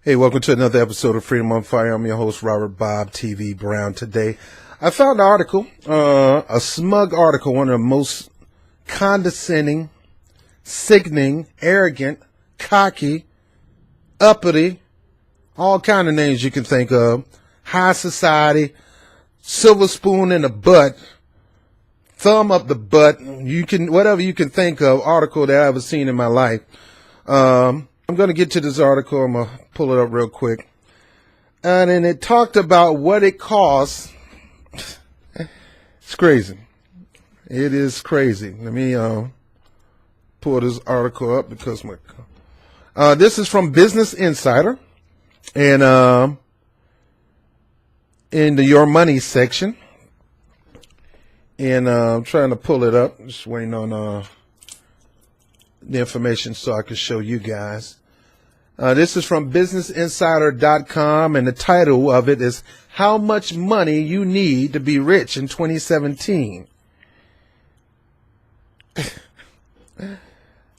Hey, welcome to another episode of Freedom on Fire. I'm your host, Robert Bob TV Brown. Today, I found an article, a smug article, one of the most condescending, sickening, arrogant, cocky, uppity, all kind of names you can think of, high society, silver spoon in the butt, thumb up the butt, whatever you can think of, article that I've ever seen in my life. I'm going to get to this article. I'm going to pull it up real quick. And then it talked about what it costs. It's crazy. It is crazy. Let me pull this article up because this is from Business Insider. And in the Your Money section. And I'm trying to pull it up. Just waiting on the information so I can show you guys. This is from businessinsider.com, and the title of it is How Much Money You Need to Be Rich in 2017.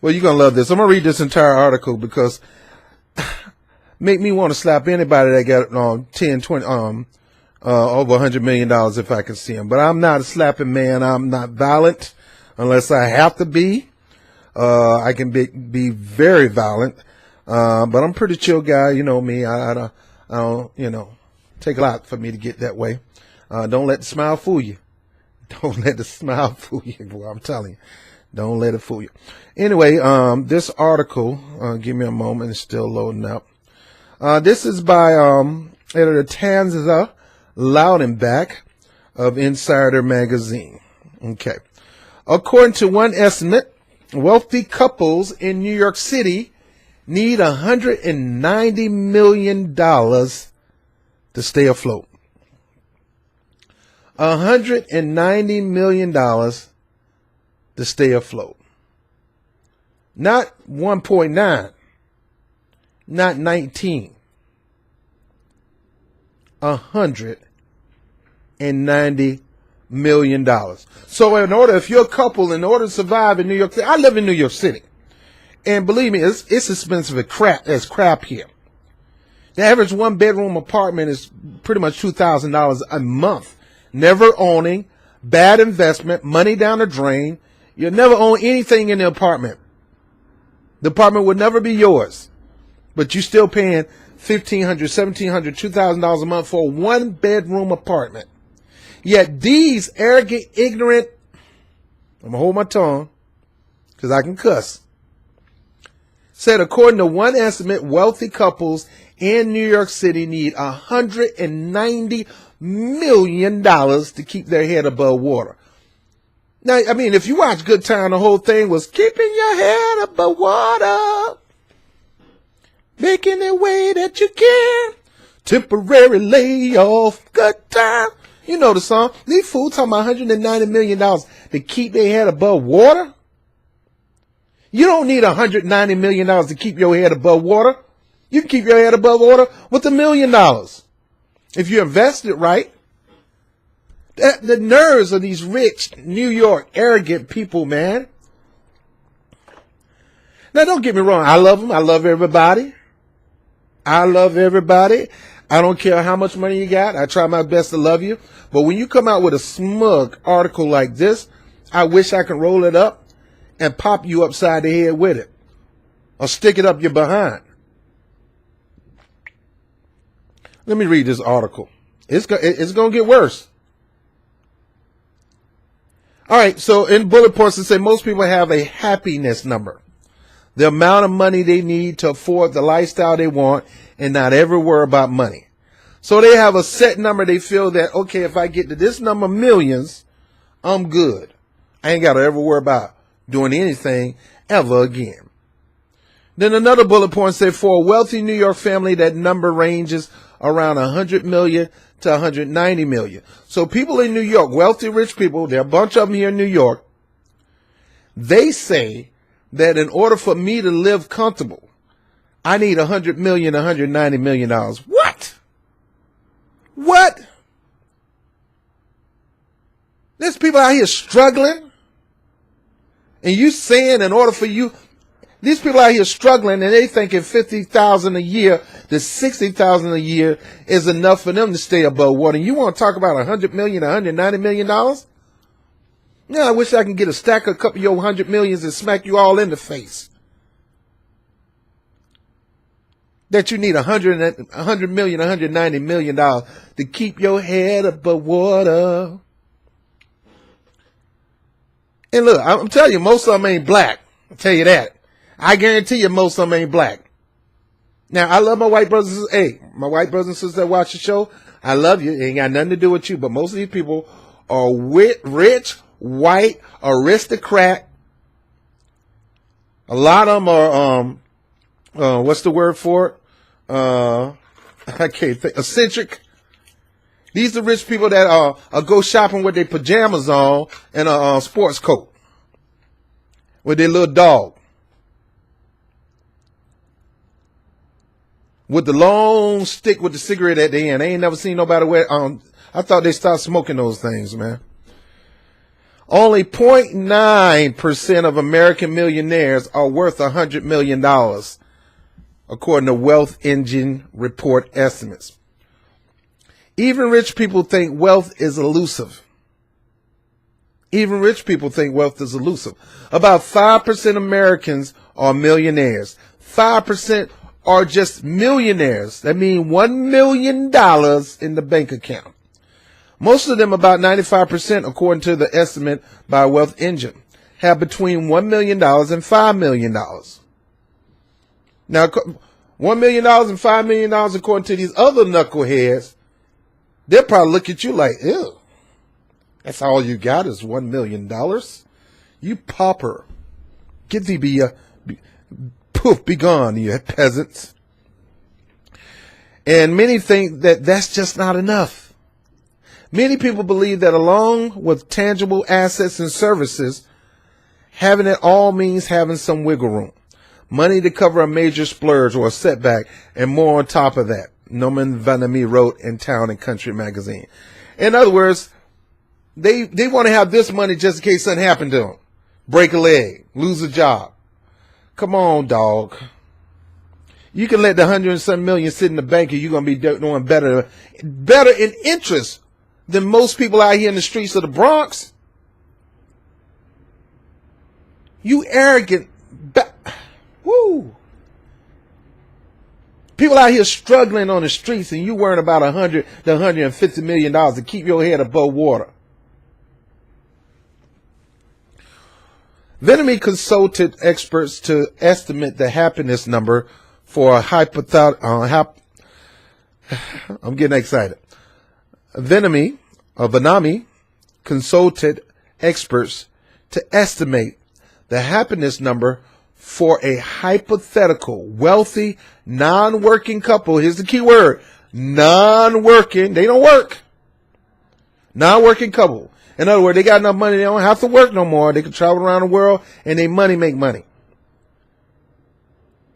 Well, you're going to love this. I'm going to read this entire article because make me want to slap anybody that got 10, 20, over $100 million if I can see them. But I'm not a slapping man. I'm not violent unless I have to be. I can be very violent, but I'm a pretty chill guy. You know me. I don't, take a lot for me to get that way. Don't let the smile fool you. Don't let the smile fool you. Boy, I'm telling you, don't let it fool you. Anyway, this article, give me a moment. It's still loading up. This is by editor Tanza Loudenback of Insider Magazine. Okay. According to one estimate, wealthy couples in New York City need $190 million to stay afloat. $190 million to stay afloat. Not 1.9, not 19. $190 million. So if you're a couple, in order to survive in New York City, I live in New York City, and believe me, it's expensive as crap here. The average one bedroom apartment is pretty much $2,000 a month. Never owning, bad investment, money down the drain. You'll never own anything in the apartment. The apartment would never be yours, but you're still paying $1,500, $1,700, $2,000 a month for a one bedroom apartment. Yet these arrogant, ignorant, I'm going to hold my tongue because I can cuss, said according to one estimate, wealthy couples in New York City need $190 million to keep their head above water. Now, I mean, if you watch Good Time, the whole thing was keeping your head above water, making the way that you can, temporary layoff, good time. You know the song. These fools talking about $190 million to keep their head above water. You don't need $190 million to keep your head above water. You can keep your head above water with $1 million. If you invest it right. The nerves of these rich, New York, arrogant people, man. Now, don't get me wrong. I love them. I love everybody. I love everybody. I don't care how much money you got. I try my best to love you. But when you come out with a smug article like this, I wish I could roll it up and pop you upside the head with it. Or stick it up your behind. Let me read this article. It's going to get worse. All right, so in bullet points, it say most people have a happiness number. The amount of money they need to afford the lifestyle they want and not ever worry about money. So they have a set number. They feel that, okay, if I get to this number of millions, I'm good. I ain't got to ever worry about doing anything ever again. Then another bullet point say for a wealthy New York family, that number ranges around 100 million to 190 million. So people in New York, wealthy, rich people, there are a bunch of them here in New York. They say that in order for me to live comfortable, I need 100 million, 190 million dollars. What? What? There's people out here struggling, and you saying in order for you, These people out here struggling, and they thinking 50,000 a year to 60,000 a year is enough for them to stay above water. And you want to talk about 100 million, 190 million dollars? Yeah, I wish I can get a stack of a couple of your 100 millions and smack you all in the face. That you need 100 million, 190 million dollars to keep your head above water. And look, I'm telling you, most of them ain't black. I'll tell you that. I guarantee you most of them ain't black. Now, I love my white brothers. Hey, my white brothers and sisters that watch the show, I love you. It ain't got nothing to do with you. But most of these people are rich, white, aristocrat. A lot of them are, what's the word for it? I can't think. Eccentric. These are rich people that go shopping with their pajamas on and a sports coat with their little dog. With the long stick with the cigarette at the end. I ain't never seen nobody wear. I thought they stopped smoking those things, man. Only 0.9% of American millionaires are worth $100 million, according to Wealth Engine report estimates. Even rich people think wealth is elusive. Even rich people think wealth is elusive. About 5% of Americans are millionaires. 5% are just millionaires. That means $1 million in the bank account. Most of them, about 95%, according to the estimate by Wealth Engine, have between $1 million and $5 million. Now, $1 million and $5 million, according to these other knuckleheads, they'll probably look at you like, ew, that's all you got is $1 million? You pauper. Get thee be gone, you peasants. And many think that that's just not enough. Many people believe that along with tangible assets and services, having it all means having some wiggle room. Money to cover a major splurge or a setback, and more on top of that. Norman Vanamy wrote in Town and Country magazine. In other words, they want to have this money just in case something happened to them. Break a leg, lose a job. Come on, dog. You can let the 100 and some million sit in the bank and you're going to be doing better in interest than most people out here in the streets of the Bronx. You arrogant. Woo. People out here struggling on the streets and you worrying about $100 to $150 million to keep your head above water. Venemy consulted experts to estimate the happiness number for a I'm getting excited. Venemy consulted experts to estimate the happiness number for a hypothetical wealthy non-working couple. Here's the key word: non-working. They don't work. Non-working couple. In other words, they got enough money, they don't have to work no more. They can travel around the world and they make money.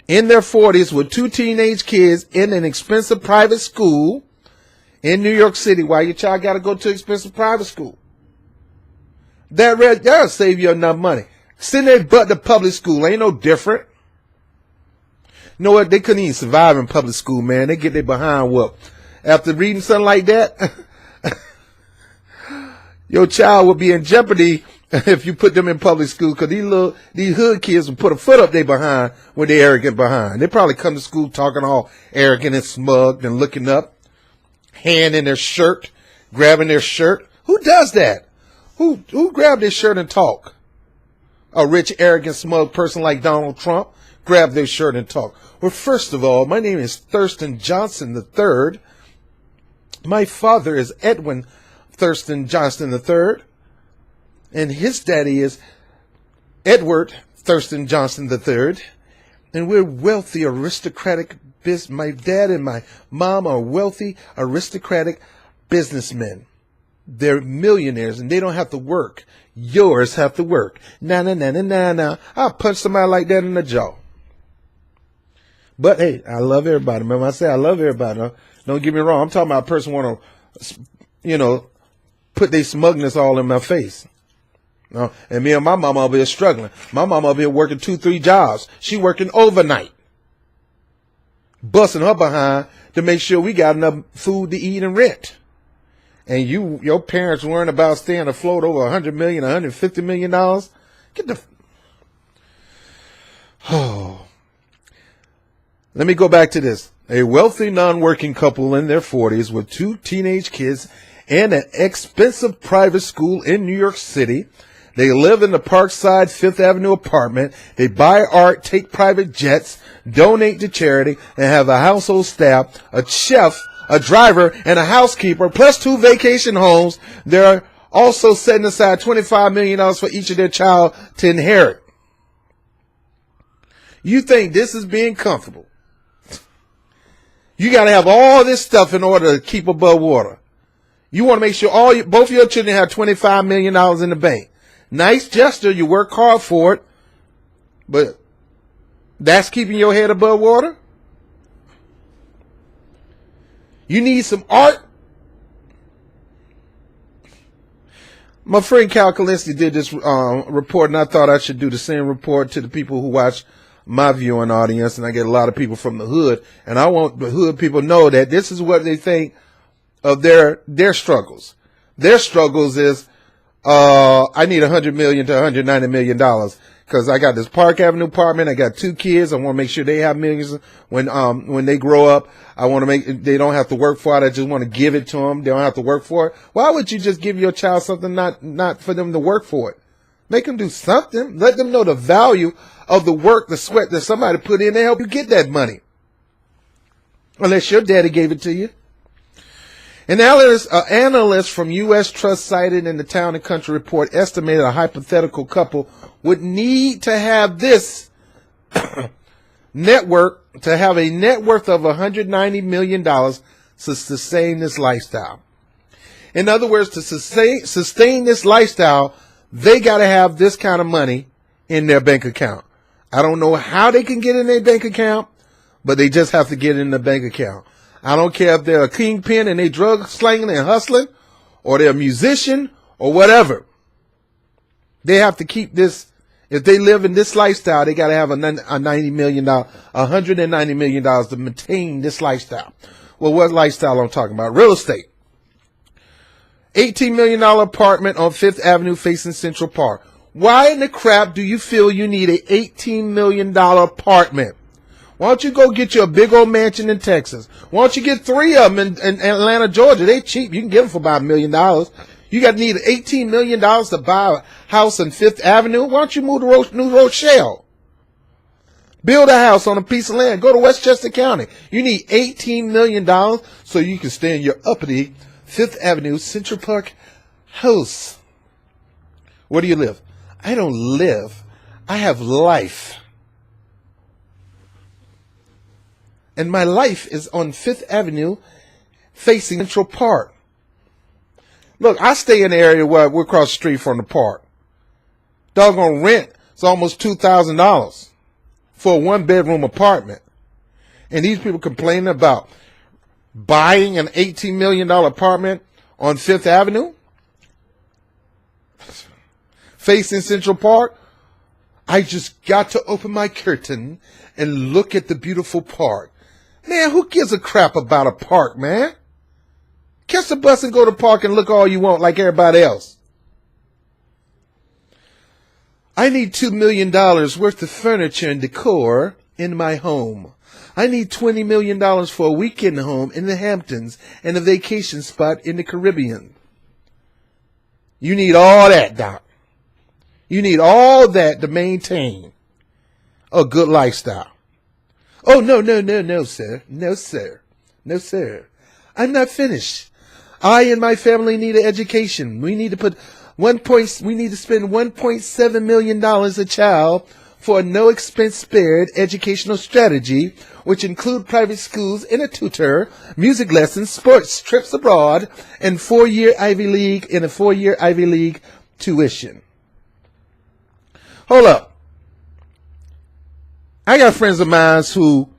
In their 40s with 2 teenage kids in an expensive private school in New York City. Why your child got to go to expensive private school? That'll save you enough money. Send their butt to public school. Ain't no different. You know what? They couldn't even survive in public school, man. They get their behind whooped. After reading something like that, your child will be in jeopardy if you put them in public school, because these hood kids will put a foot up their behind with their arrogant behind. They probably come to school talking all arrogant and smug and looking up, hand in their shirt, grabbing their shirt. Who does that? Who grabbed their shirt and talk? A rich, arrogant, smug person like Donald Trump grab their shirt and talk. Well, first of all, my name is Thurston Johnson III. My father is Edwin Thurston Johnson III, and his daddy is Edward Thurston Johnson III, and we're wealthy, aristocratic my dad and my mom are wealthy, aristocratic businessmen. They're millionaires, and they don't have to work. Yours have to work. Nah. I'll punch somebody like that in the jaw. But hey, I love everybody. Remember I say I love everybody. Don't get me wrong. I'm talking about a person want to, put their smugness all in my face. And me and my mama over here struggling. My mama over here working 2-3 jobs. She working overnight, busting her behind to make sure we got enough food to eat and rent. And your parents worrying about staying afloat over $100 million, $150 million. Get the. Oh. Let me go back to this. A wealthy non-working couple in their 40s with 2 teenage kids and an expensive private school in New York City. They live in the Parkside 5th Avenue apartment. They buy art, take private jets, donate to charity, and have a household staff, a chef, a driver, and a housekeeper, plus 2 vacation homes. They're also setting aside $25 million for each of their child to inherit. You think this is being comfortable? You got to have all this stuff in order to keep above water. You want to make sure both of your children have $25 million in the bank. Nice gesture. You work hard for it. But that's keeping your head above water? You need some art? My friend Cal Kalinske did this report, and I thought I should do the same report to the people who watch my viewing audience, and I get a lot of people from the hood, and I want the hood people to know that this is what they think of their struggles. Their struggles is, I need $100 million to $190 million because I got this Park Avenue apartment. I got 2 kids. I want to make sure they have millions when they grow up. I want to make they don't have to work for it. I just want to give it to them. They don't have to work for it. Why would you just give your child something not for them to work for it? Make them do something. Let them know the value of the work, the sweat that somebody put in to help you get that money. Unless your daddy gave it to you. An analyst from U.S. Trust cited in the Town and Country Report estimated a hypothetical couple would need to have this network, to have a net worth of $190 million to sustain this lifestyle. In other words, to sustain this lifestyle, they got to have this kind of money in their bank account. I don't know how they can get in their bank account, but they just have to get in the bank account. I don't care if they're a kingpin and they drug slanging and hustling, or they're a musician or whatever. They have to keep this. If they live in this lifestyle, they got to have $190 million to maintain this lifestyle. Well, what lifestyle I'm talking about? Real estate. $18 million apartment on 5th Avenue facing Central Park. Why in the crap do you feel you need an $18 million apartment? Why don't you go get you a big old mansion in Texas? Why don't you get 3 of them in Atlanta, Georgia? They cheap. You can get them for about $1 million. You got to need $18 million to buy a house on 5th Avenue. Why don't you move to New Rochelle? Build a house on a piece of land. Go to Westchester County. You need $18 million so you can stay in your uppity 5th Avenue Central Park house. Where do you live? I don't live. I have life. And my life is on 5th Avenue facing Central Park. Look, I stay in the area where we're across the street from the park. Doggone rent is almost $2,000 for a 1-bedroom apartment. And these people complaining about buying an $18 million apartment on 5th Avenue facing Central Park. I just got to open my curtain and look at the beautiful park. Man, who gives a crap about a park, man? Catch the bus and go to the park and look all you want like everybody else. I need $2 million worth of furniture and decor in my home. I need $20 million for a weekend home in the Hamptons and a vacation spot in the Caribbean. You need all that, Doc. You need all that to maintain a good lifestyle. Oh, no, sir. No, sir. No, sir. I'm not finished. I and my family need an education. We need to spend $1.7 million a child for a no expense spared educational strategy, which include private schools and a tutor, music lessons, sports, trips abroad, and a 4-year Ivy League tuition. Hold up. I got friends of mine who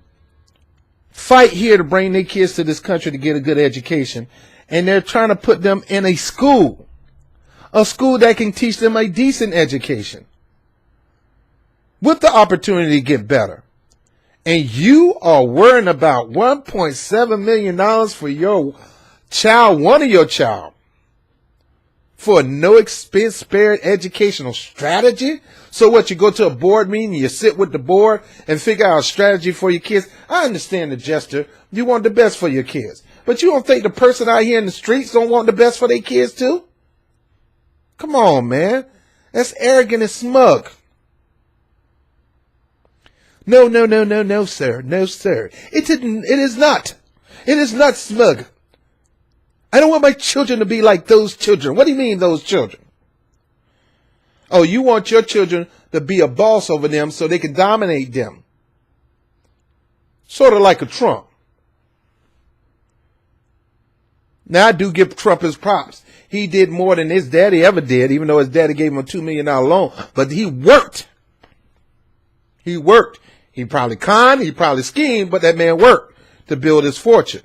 fight here to bring their kids to this country to get a good education, and they're trying to put them in a school, A school that can teach them a decent education with the opportunity to get better. And you are worrying about $1.7 million for your child, one of your child, for a no expense spared educational strategy? So what, you go to a board meeting, you sit with the board and figure out a strategy for your kids? I understand the gesture. You want the best for your kids. But you don't think the person out here in the streets don't want the best for their kids too? Come on, man. That's arrogant and smug. No, sir. No, sir. It is not. It is not smug. I don't want my children to be like those children. What do you mean, those children? Oh, you want your children to be a boss over them so they can dominate them. Sort of like a Trump. Now, I do give Trump his props. He did more than his daddy ever did, even though his daddy gave him a $2 million loan. But he worked. He worked. He probably conned, he probably schemed, but that man worked to build his fortune.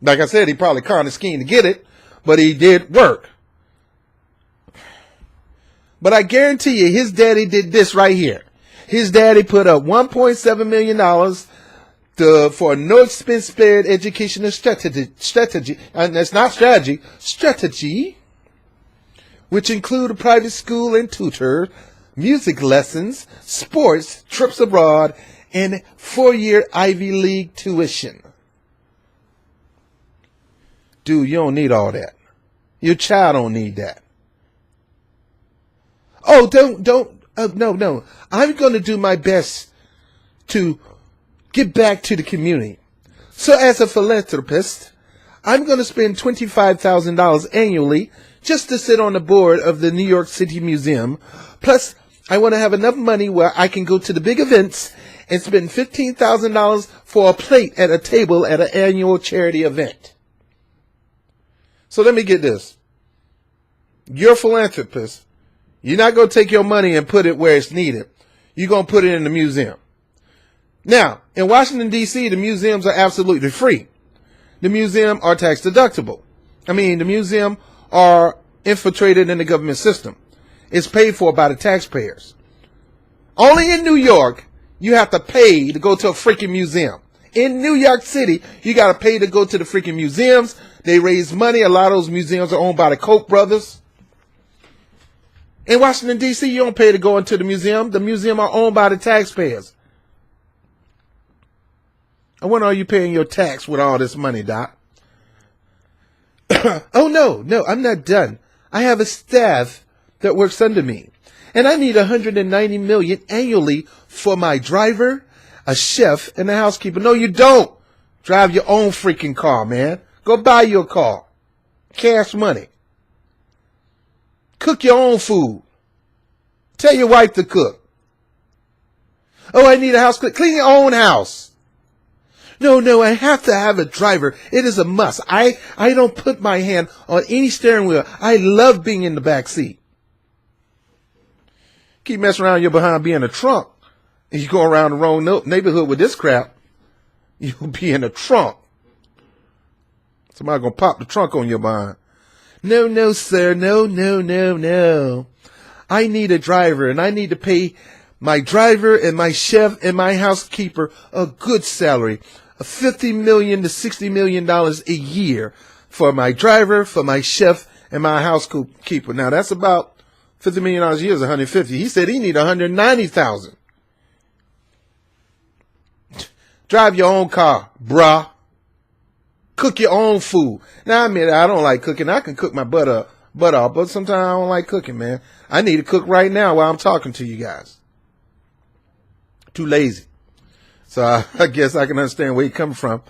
Like I said, he probably conned and schemed to get it, but he did work. But I guarantee you, his daddy did this right here. His daddy put up $1.7 million for a no expense spared educational strategy, and that's not strategy, which include a private school and tutor, music lessons, sports, trips abroad, and 4-year Ivy League tuition. Dude, you don't need all that. Your child don't need that. Oh, no. I'm going to do my best to get back to the community. So as a philanthropist, I'm going to spend $25,000 annually just to sit on the board of the New York City Museum. Plus, I want to have enough money where I can go to the big events and spend $15,000 for a plate at a table at an annual charity event. So let me get this. You're a philanthropist. You're not going to take your money and put it where it's needed. You're going to put it in the museum. Now, in Washington, D.C., the museums are absolutely free. The museum are tax deductible. The museum are infiltrated in the government system. It's paid for by the taxpayers. Only in New York, you have to pay to go to a freaking museum. In New York City, you got to pay to go to the freaking museums. They raise money. A lot of those museums are owned by the Koch brothers. In Washington, D.C., you don't pay to go into the museum. The museum are owned by the taxpayers. And when are you paying your tax with all this money, Doc? Oh, no, I'm not done. I have a staff that works under me. And I need $190 million annually for my driver, a chef, and a housekeeper. No, you don't. Drive your own freaking car, man. Go buy your car. Cash money. Cook your own food. Tell your wife to cook. Oh, I need a house. Clean your own house. No, I have to have a driver. It is a must. I don't put my hand on any steering wheel. I love being in the back seat. Keep messing around your behind being a trunk, and you go around the wrong neighborhood with this crap, you'll be in a trunk. Somebody gonna pop the trunk on your behind. No, sir. No. I need a driver, and I need to pay my driver and my chef and my housekeeper a good salary, of $50 million to $60 million a year for my driver, for my chef, and my housekeeper. Now that's about $50 million a year is $150. He said he need $190,000. Drive your own car, bruh. Cook your own food. Now, I don't like cooking. I can cook my butt off, but sometimes I don't like cooking, man. I need to cook right now while I'm talking to you guys. Too lazy. So I guess I can understand where you're coming from.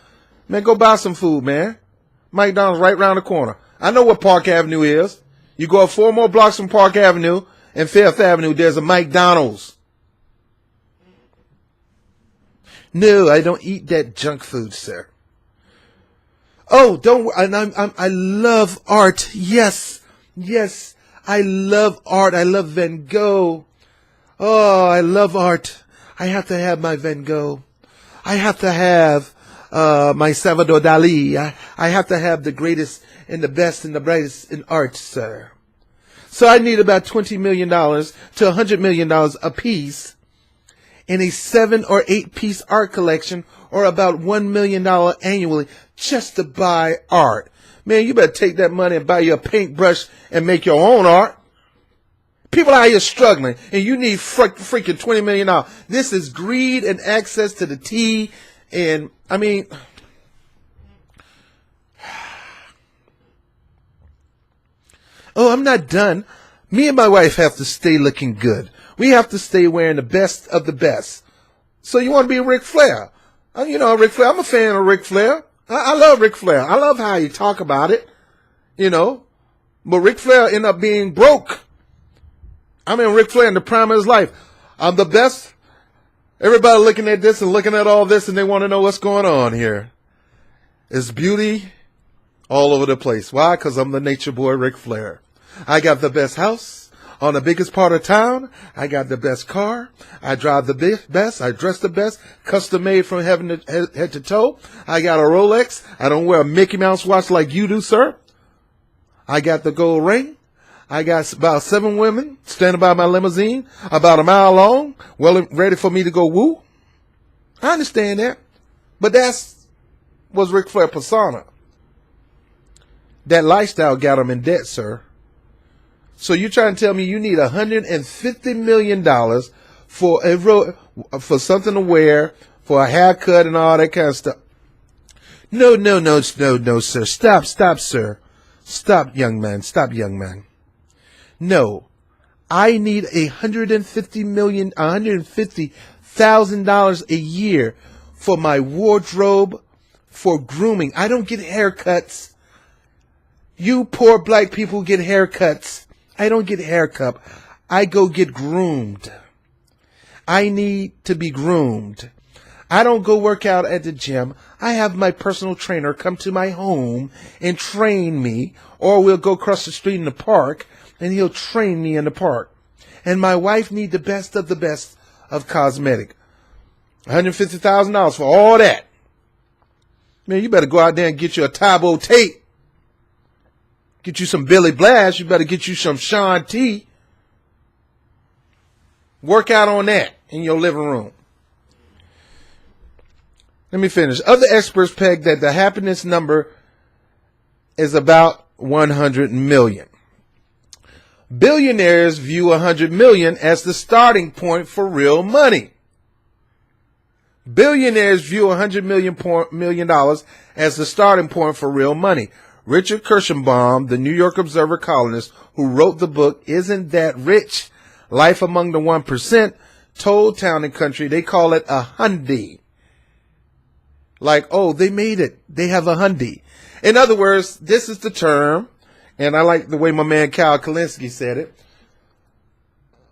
Man, go buy some food, man. McDonald's right around the corner. I know what Park Avenue is. You go up 4 more blocks from Park Avenue and Fifth Avenue, there's a McDonald's. No, I don't eat that junk food, sir. Oh, don't. I love art. Yes. I love art. I love Van Gogh. Oh, I love art. I have to have my Van Gogh. I have to have my Salvador Dali. I have to have the greatest and the best and the brightest in art, sir. So I need about $20 million to $100 million a piece in a 7 or 8 piece art collection, or about $1 million annually just to buy art. Man, you better take that money and buy you a paintbrush and make your own art. People out here struggling, and you need freaking $20 million. This is greed and access to the tea. And I mean, oh, I'm not done. Me and my wife have to stay looking good. We have to stay wearing the best of the best. So you want to be Ric Flair? You know, Ric Flair. I'm a fan of Ric Flair. I love Ric Flair. I love how you talk about it, you know. But Ric Flair ended up being broke. I mean, Ric Flair in the prime of his life. I'm the best. Everybody looking at this and looking at all this, and they want to know what's going on here. It's beauty all over the place. Why? Because I'm the nature boy, Ric Flair. I got the best house on the biggest part of town. I got the best car. I drive the best. I dress the best. Custom made from head to toe. I got a Rolex. I don't wear a Mickey Mouse watch like you do, sir. I got the gold ring. I got about 7 women standing by my limousine, about a mile long, well ready for me to go woo. I understand that. But was Ric Flair persona. That lifestyle got him in debt, sir. So you're trying to tell me you need $150 million for something to wear, for a haircut and all that kind of stuff. No, sir. Stop, sir. Stop, young man. No, I need $150,000 a year for my wardrobe, for grooming. I don't get haircuts. You poor black people get haircuts. I don't get a haircut. I go get groomed. I need to be groomed. I don't go work out at the gym. I have my personal trainer come to my home and train me, or we'll go across the street in the park and he'll train me in the park. And my wife needs the best of cosmetic. $150,000 for all that. Man, you better go out there and get you a Tybo tape. Get you some Billy Blash. You better get you some Sean T. Work out on that in your living room. Let me finish. Other experts peg that the happiness number is about 100 million. Billionaires view 100 million as the starting point for real money. Billionaires view $100 million as the starting point for real money. Richard Kirschenbaum, the New York Observer columnist who wrote the book Isn't That Rich? Life Among the 1%, told Town and Country they call it a hundy. Like, oh, they made it. They have a hundy. In other words, this is the term, and I like the way my man Kyle Kalinske said it.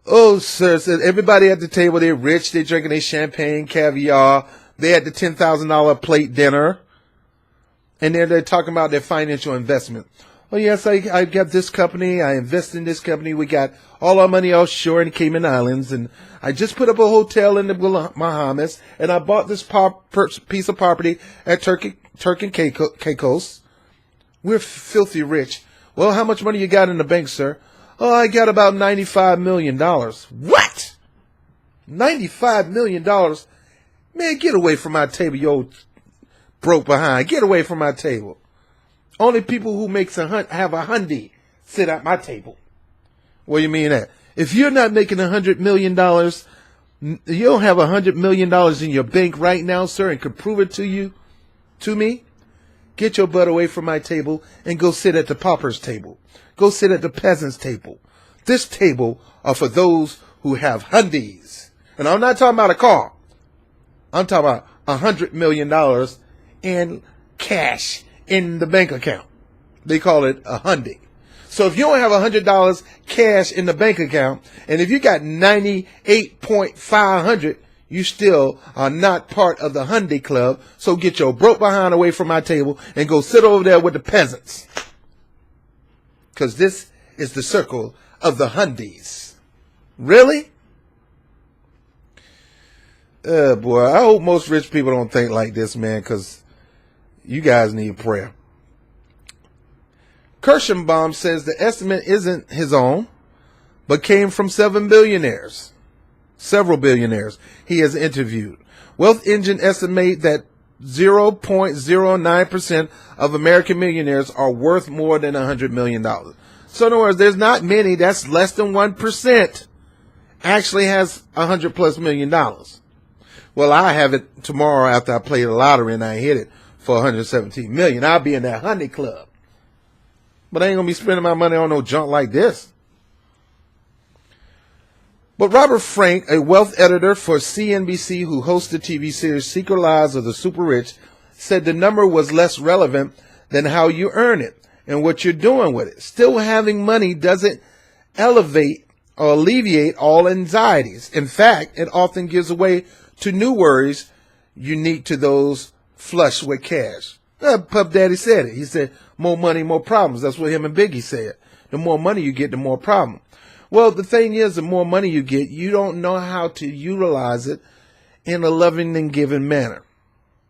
Oh, sir, said everybody at the table, they're rich, they're drinking their champagne, caviar, they had the $10,000 plate dinner, and then they're talking about their financial investment. Oh, yes, I got this company, I invest in this company, we got all our money offshore in the Cayman Islands, and I just put up a hotel in the Bahamas, and I bought this piece of property at Turk and Caicos. We're filthy rich. Well, how much money you got in the bank, sir? Oh, I got about $95 million. What? $95 million? Man, get away from my table, you old broke behind. Get away from my table. Only people who have a hundy sit at my table. What do you mean that? If you're not making $100 million, you don't have $100 million in your bank right now, sir, and could prove it to me, get your butt away from my table and go sit at the pauper's table. Go sit at the peasant's table. This table are for those who have hundies. And I'm not talking about a car. I'm talking about $100 million in cash in the bank account. They call it a hundy. So if you don't have $100 cash in the bank account, and if you got 98.500, you still are not part of the hundy club. So get your broke behind away from my table and go sit over there with the peasants. Because this is the circle of the hundies. Really? Boy, I hope most rich people don't think like this, man, because You guys need prayer. Kirschenbaum says the estimate isn't his own, but came from several billionaires he has interviewed. Wealth Engine estimate that 0.09% of American millionaires are worth more than $100 million. So in other words, there's not many, that's less than 1%, actually has $100+ million. Well, I have it tomorrow after I play the lottery and I hit it for $117 million. I'll be in that honey club. But I ain't gonna be spending my money on no junk like this. But Robert Frank, a wealth editor for CNBC who hosts the TV series Secret Lives of the Super Rich, said the number was less relevant than how you earn it and what you're doing with it. Still having money doesn't elevate or alleviate all anxieties. In fact, it often gives way to new worries unique to those flush with cash. Puff Daddy said it. He said, more money, more problems. That's what him and Biggie said. The more money you get, the more problem. Well, the thing is, the more money you get, you don't know how to utilize it in a loving and giving manner.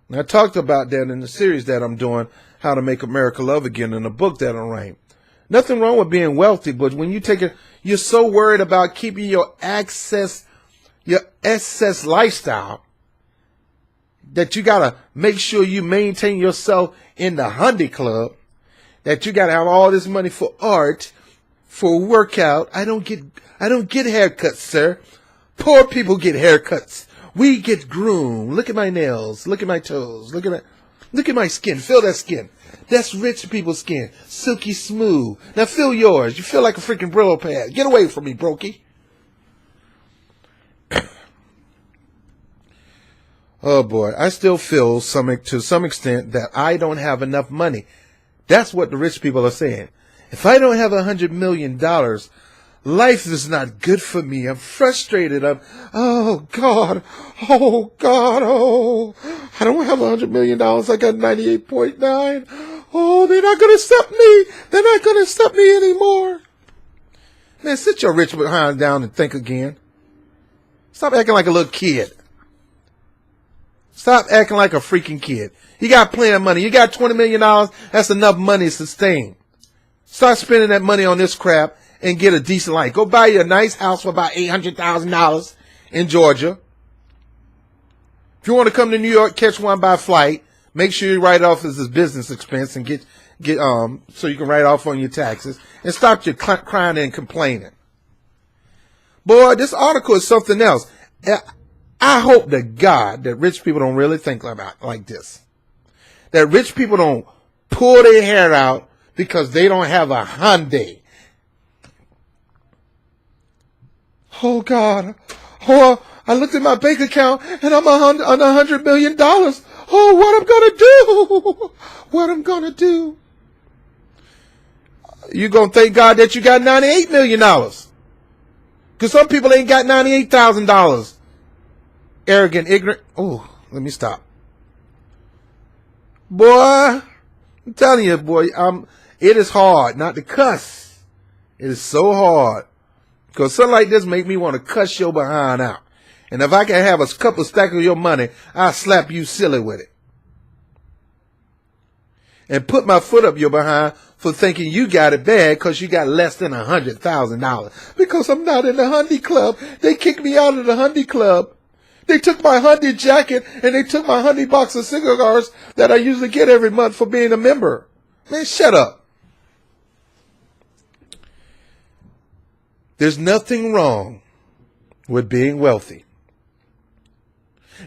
And I talked about that in the series that I'm doing, How to Make America Love Again, in a book that I'm writing. Nothing wrong with being wealthy, but when you take it, you're so worried about keeping your excess lifestyle that you gotta make sure you maintain yourself in the Hundy Club, that you gotta have all this money for art, for workout. I don't get haircuts, sir. Poor people get haircuts. We get groomed. Look at my nails. Look at my toes. Look at my skin. Feel that skin. That's rich people's skin. Silky smooth. Now feel yours. You feel like a freaking Brillo pad. Get away from me, brokey. Oh boy, I still feel to some extent that I don't have enough money. That's what the rich people are saying. If I don't have $100 million, life is not good for me. I'm frustrated. Oh God, I don't have $100 million. I got 98.9. Oh, they're not going to accept me. They're not going to accept me anymore. Man, sit your rich behind down and think again. Stop acting like a little kid. Stop acting like a freaking kid. You got plenty of money. You got $20 million. That's enough money to sustain. Start spending that money on this crap and get a decent life. Go buy you a nice house for about $800,000 in Georgia. If you want to come to New York, catch one by flight. Make sure you write it off as a business expense and get so you can write it off on your taxes and stop your crying and complaining. Boy, this article is something else. I hope to God that rich people don't really think about like this. That rich people don't pull their hair out because they don't have a Hyundai. Oh God. Oh, I looked at my bank account and I'm on $100 million. Oh, what I'm gonna do? What I'm gonna do? You gonna thank God that you got $98 million. Because some people ain't got $98,000. Arrogant, ignorant. Oh, let me stop. Boy, I'm telling you, boy, it is hard not to cuss. It is so hard. Because something like this make me want to cuss your behind out. And if I can have a couple stacks of your money, I'll slap you silly with it. And put my foot up your behind for thinking you got it bad because you got less than $100,000. Because I'm not in the Hyundai Club. They kicked me out of the Hyundai Club. They took my Hyundai jacket and they took my Hyundai box of cigars that I usually get every month for being a member. Man, shut up. There's nothing wrong with being wealthy.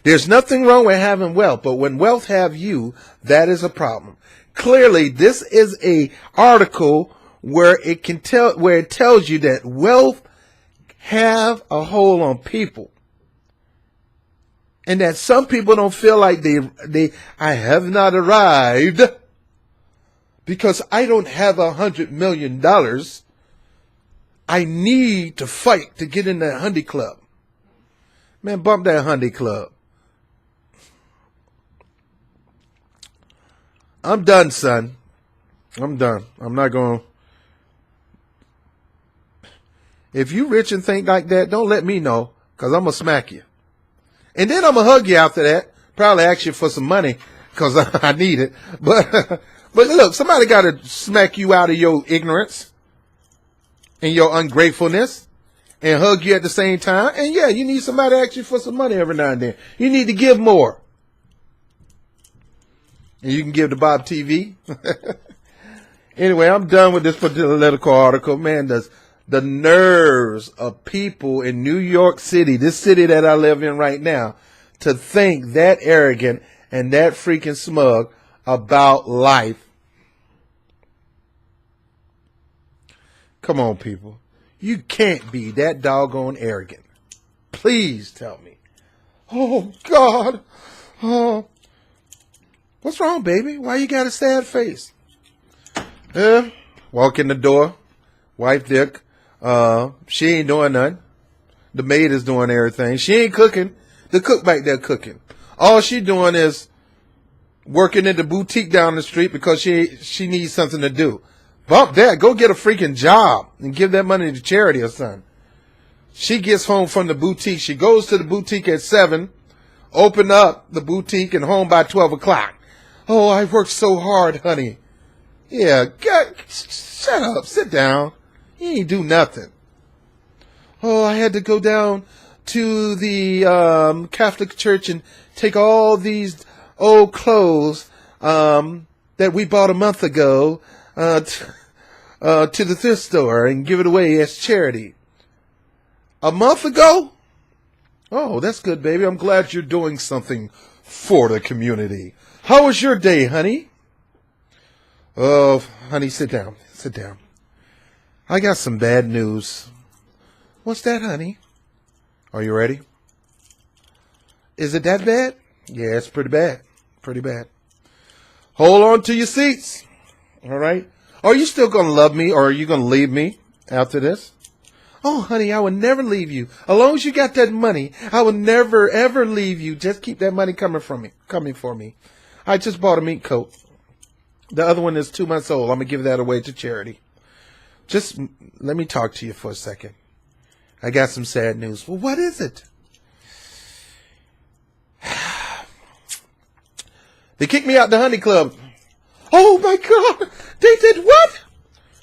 There's nothing wrong with having wealth, but when wealth have you, that is a problem. Clearly, this is a article where it tells you that wealth have a hold on people. And that some people don't feel like I have not arrived because I don't have $100 million. I need to fight to get in that Hyundai Club. Man, bump that Hyundai Club. I'm done, son. I'm done. I'm not going. If you rich and think like that, don't let me know because I'm going to smack you. And then I'm going to hug you after that. Probably ask you for some money because I need it. But look, somebody got to smack you out of your ignorance and your ungratefulness and hug you at the same time. And yeah, you need somebody to ask you for some money every now and then. You need to give more. And you can give to Bob TV. Anyway, I'm done with this political article. Man, the nerves of people in New York City, this city that I live in right now, to think that arrogant and that freaking smug about life. Come on, people. You can't be that doggone arrogant. Please tell me. Oh, God. Oh. What's wrong, baby? Why you got a sad face? Walk in the door. Wife Dick. She ain't doing nothing. The maid is doing everything. She ain't cooking. The cook back there cooking. All she doing is working at the boutique down the street because she needs something to do. Bump that. Go get a freaking job and give that money to charity or something. She gets home from the boutique. She goes to the boutique at 7, open up the boutique and home by 12 o'clock. Oh, I worked so hard, honey. Yeah, shut up. Sit down. You ain't do nothing. Oh, I had to go down to the Catholic Church and take all these old clothes that we bought a month ago to the thrift store and give it away as charity. A month ago? Oh, that's good, baby. I'm glad you're doing something for the community. How was your day, honey? Oh, honey, sit down. Sit down. I got some bad news. What's that, honey? Are you ready? Is it that bad? Yeah, it's pretty bad. Pretty bad. Hold on to your seats. All right? Are you still going to love me or are you going to leave me after this? Oh, honey, I would never leave you. As long as you got that money, I would never, ever leave you. Just keep that money coming for me. I just bought a mink coat. The other one is 2 months old. I'm going to give that away to charity. Just let me talk to you for a second. I got some sad news. Well, what is it? They kicked me out the Honey Club. Oh, my God. They did what?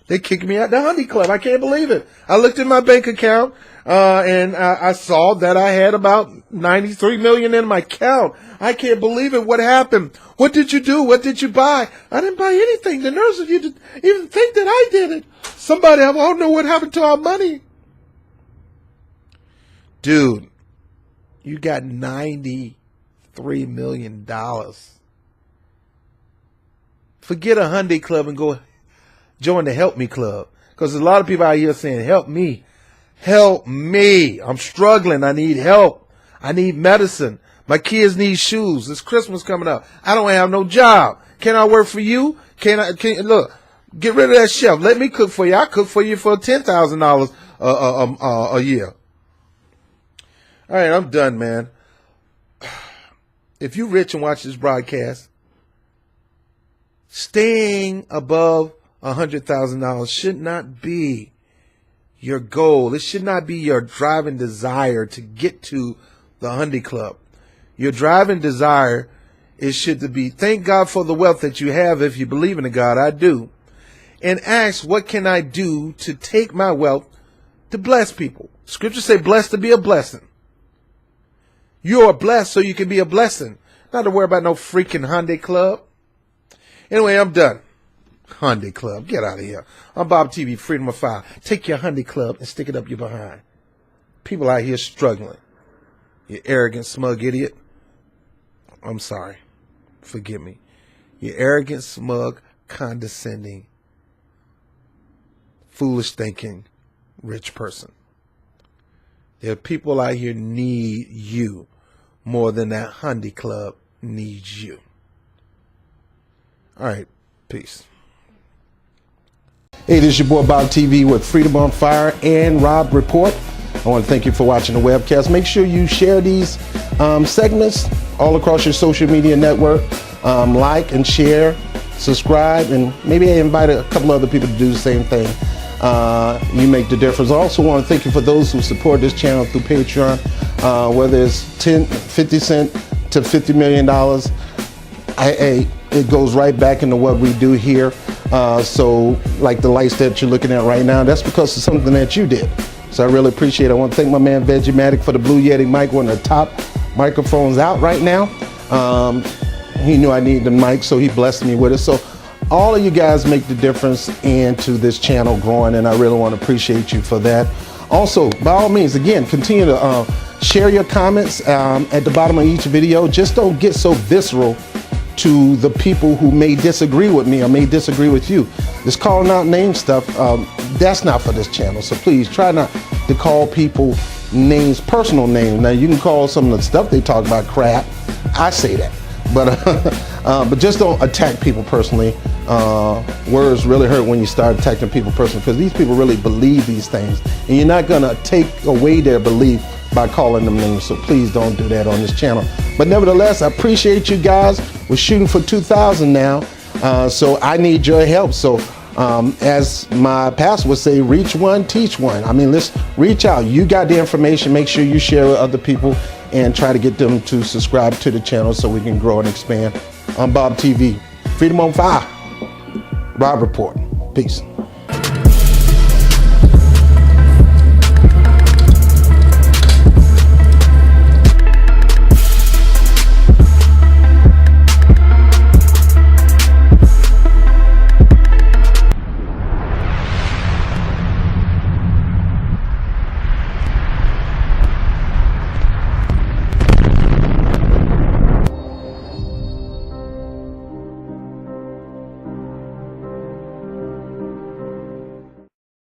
They kicked me out the Honey Club. I can't believe it. I looked in my bank account, and I saw that I had about $93 million in my account. I can't believe it. What happened? What did you do? What did you buy? I didn't buy anything. The nerves of you to even think that I did it. Somebody, I don't know what happened to our money. Dude, you got $93 million. Forget a Hyundai Club and go join the Help Me Club. Because there's a lot of people out here saying, help me. Help me. I'm struggling. I need help. I need medicine. My kids need shoes. It's Christmas coming up. I don't have no job. Can I work for you? Look, get rid of that chef. Let me cook for you. I cook for you for $10,000 a year. All right, I'm done, man. If you're rich and watch this broadcast, staying above $100,000 should not be your goal. It should not be your driving desire to get to the Hyundai Club. Your driving desire should be thank God for the wealth that you have if you believe in a God. I do. And ask, what can I do to take my wealth to bless people? Scripture say blessed to be a blessing. You are blessed so you can be a blessing. Not to worry about no freaking Hyundai Club. Anyway, I'm done. Hyundai Club. Get out of here. I'm Bob TV, Freedom of Fire. Take your Hyundai Club and stick it up your behind. People out here struggling. You arrogant, smug idiot. I'm sorry. Forgive me. You arrogant, smug, condescending, foolish thinking, rich person. There are people out here need you more than that Hyundai Club needs you. All right. Peace. Hey, this is your boy Bob TV with Freedom on Fire and Rob Report. I want to thank you for watching the webcast. Make sure you share these segments all across your social media network. Like and share, subscribe, and maybe invite a couple other people to do the same thing. You make the difference. I also want to thank you for those who support this channel through Patreon, whether it's 50 cents to $50 million. it goes right back into what we do here. So like the lights that you're looking at right now, that's because of something that you did. So I really appreciate it. I want to thank my man Vegimatic for the Blue Yeti mic, one of the top microphones out right now. He knew I needed the mic, so he blessed me with it. So all of you guys make the difference into this channel growing, and I really want to appreciate you for that. Also, by all means, again, continue to share your comments at the bottom of each video. Just don't get so visceral to the people who may disagree with me or may disagree with you. This calling out name stuff, that's not for this channel. So please try not to call people names, personal names. Now you can call some of the stuff they talk about crap. I say that, but just don't attack people personally. Words really hurt when you start attacking people personally, because these people really believe these things, and you're not gonna take away their belief by calling them names. So please don't do that on this channel. But nevertheless, I appreciate you guys. We're shooting for 2,000 now, so I need your help. So as my pastor would say, reach one, teach one. I mean, let's reach out. You got the information, make sure you share with other people and try to get them to subscribe to the channel so we can grow and expand. I'm Bob TV, Freedom on Fire, Rob Report. Peace.